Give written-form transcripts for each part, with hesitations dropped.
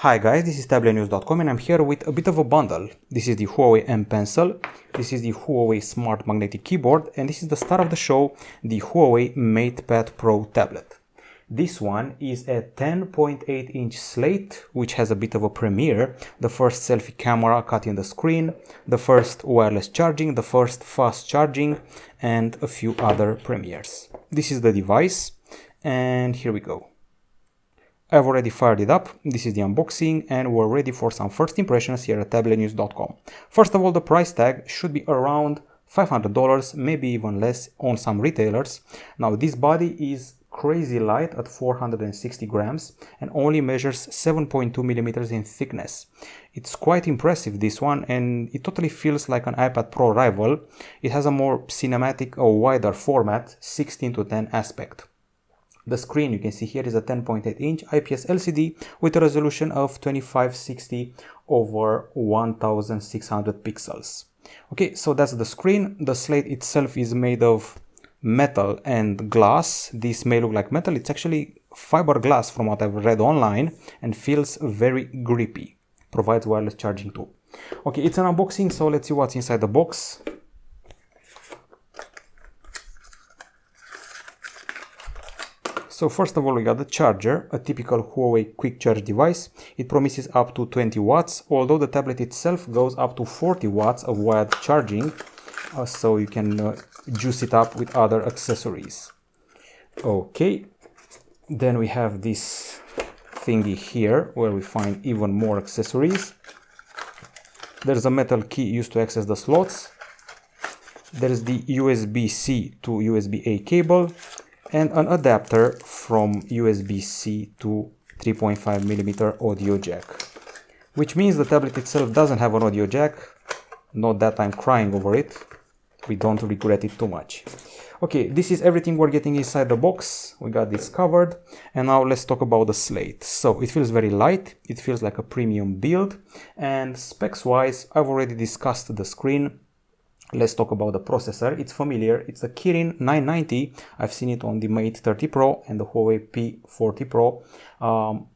Hi guys, this is Tablet-News.com and I'm here with a bit of a bundle. This is the Huawei M Pencil, this is the Huawei Smart Magnetic Keyboard, and this is the star of the show, the Huawei MatePad Pro tablet. This one is a 10.8-inch slate, which has a bit of a premiere, the first selfie camera cut in the screen, the first wireless charging, the first fast charging, and a few other premieres. This is the device, and here we go. I've already fired it up, this is the unboxing, and we're ready for some first impressions here at Tablet-News.com. First of all, the price tag should be around $500, maybe even less on some retailers. Now this body is crazy light at 460 grams and only measures 7.2 millimeters in thickness. It's quite impressive, this one, and it totally feels like an iPad Pro rival. It has a more cinematic or wider format, 16:10 aspect. The screen you can see here is a 10.8-inch IPS LCD with a resolution of 2560 over 1600 pixels. Okay, so that's the screen. The slate itself is made of metal and glass. This may look like metal, it's actually fiberglass from what I've read online, and feels very grippy. Provides wireless charging too. Okay, it's an unboxing, so let's see what's inside the box. So first of all, we got the charger, a typical Huawei quick charge device. It promises up to 20 watts, although the tablet itself goes up to 40 watts of wired charging, so you can juice it up with other accessories. Okay, then we have this thingy here where we find even more accessories. There's a metal key used to access the slots. There's the USB-C to USB-A cable, and an adapter from USB-C to 3.5mm audio jack. Which means the tablet itself doesn't have an audio jack. Not that I'm crying over it. We don't regret it too much. Okay, this is everything we're getting inside the box. We got this covered. And now let's talk about the slate. So it feels very light. It feels like a premium build. And specs-wise, I've already discussed the screen. Let's talk about the processor. It's familiar. It's a Kirin 990. I've seen it on the Mate 30 Pro and the Huawei P40 Pro.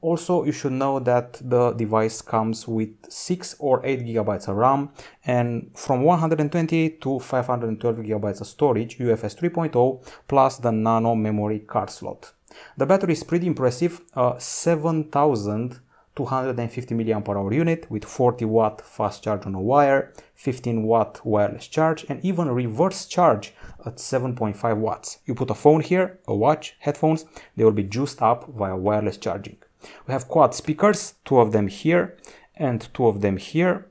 Also, you should know that the device comes with 6 or 8 gigabytes of RAM and from 128 to 512 gigabytes of storage, UFS 3.0, plus the nano memory card slot. The battery is pretty impressive, 7,250 mAh unit with 40 watt fast charge on a wire, 15 watt wireless charge, and even reverse charge at 7.5 watts. You put a phone here, a watch, headphones, they will be juiced up via wireless charging. We have quad speakers, 2 of them here and 2 of them here,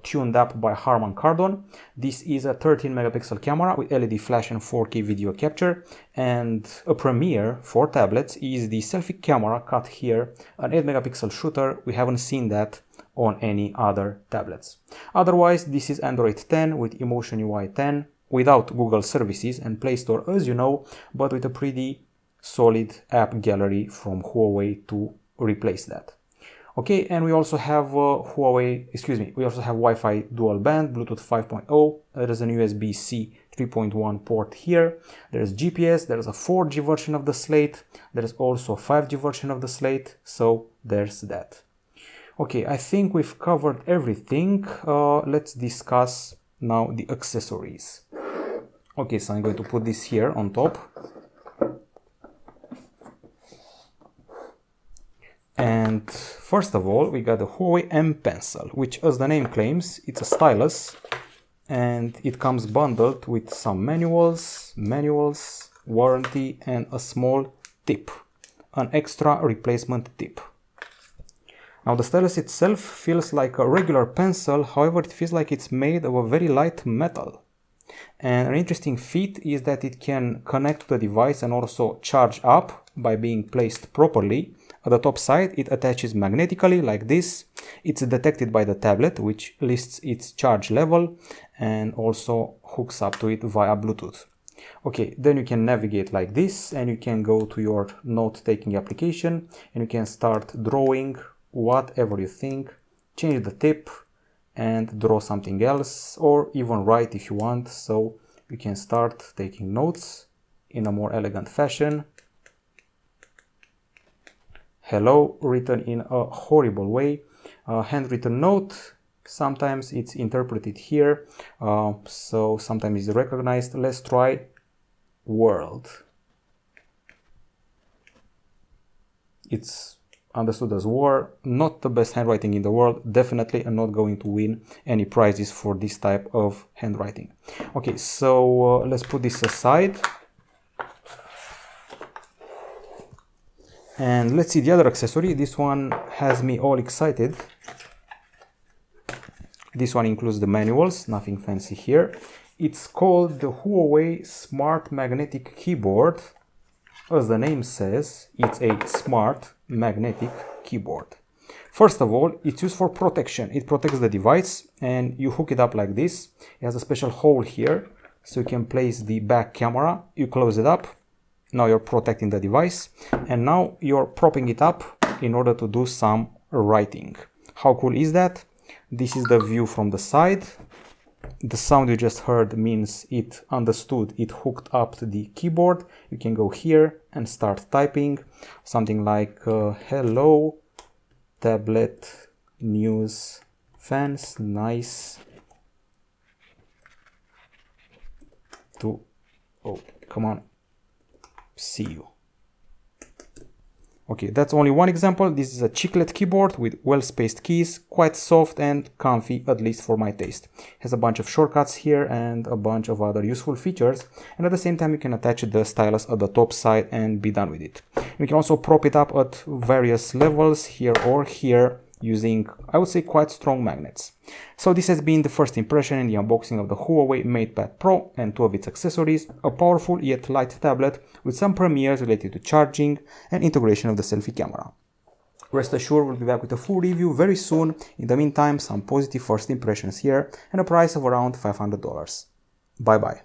tuned up by Harman Kardon. This is a 13 megapixel camera with LED flash and 4K video capture, and a premiere for tablets is the selfie camera cut here, an 8 megapixel shooter. We haven't seen that on any other tablets. Otherwise, this is Android 10 with Emotion UI 10 without Google services and Play Store, as you know, but with a pretty solid app gallery from Huawei to replace that. Okay, and we also have we also have Wi-Fi dual band, Bluetooth 5.0, there is an USB-C 3.1 port here, there is GPS, there is a 4G version of the slate, there is also a 5G version of the slate, so there's that. Okay, I think we've covered everything. Let's discuss now the accessories. Okay, so I'm going to put this here on top. And first of all, we got the Huawei M Pencil, which, as the name claims, it's a stylus, and it comes bundled with some manuals, warranty, and a small tip, an extra replacement tip. Now the stylus itself feels like a regular pencil, however it feels like it's made of a very light metal. And an interesting feat is that it can connect to the device and also charge up by being placed properly. At the top side, it attaches magnetically like this. It's detected by the tablet, which lists its charge level and also hooks up to it via Bluetooth. Okay, then you can navigate like this and you can go to your note-taking application and you can start drawing whatever you think, change the tip and draw something else, or even write if you want, so you can start taking notes in a more elegant fashion. hello written in a horrible way. Handwritten note, sometimes it's interpreted here, so sometimes it's recognized. Let's try world. It's understood as war. Not the best handwriting in the world. Definitely I'm not going to win any prizes for this type of handwriting. Okay, so let's put this aside. And let's see the other accessory. This one has me all excited. This one includes the manuals, nothing fancy here. It's called the Huawei Smart Magnetic Keyboard. As the name says, it's a smart magnetic keyboard. First of all, it's used for protection. It protects the device and you hook it up like this. It has a special hole here, so you can place the back camera. You close it up. Now you're protecting the device. And now you're propping it up in order to do some writing. How cool is that? This is the view from the side. The sound you just heard means it understood, it hooked up to the keyboard. You can go here and start typing something like hello tablet news fans, nice to, oh come on, see you. Okay, that's only one example. This is a chiclet keyboard with well-spaced keys, quite soft and comfy, at least for my taste. Has a bunch of shortcuts here and a bunch of other useful features. And at the same time, you can attach the stylus at the top side and be done with it. You can also prop it up at various levels, here or here, using, I would say, quite strong magnets. So this has been the first impression in the unboxing of the Huawei MatePad Pro and two of its accessories, a powerful yet light tablet with some premieres related to charging and integration of the selfie camera. Rest assured, we'll be back with a full review very soon. In the meantime, some positive first impressions here and a price of around $500. Bye bye.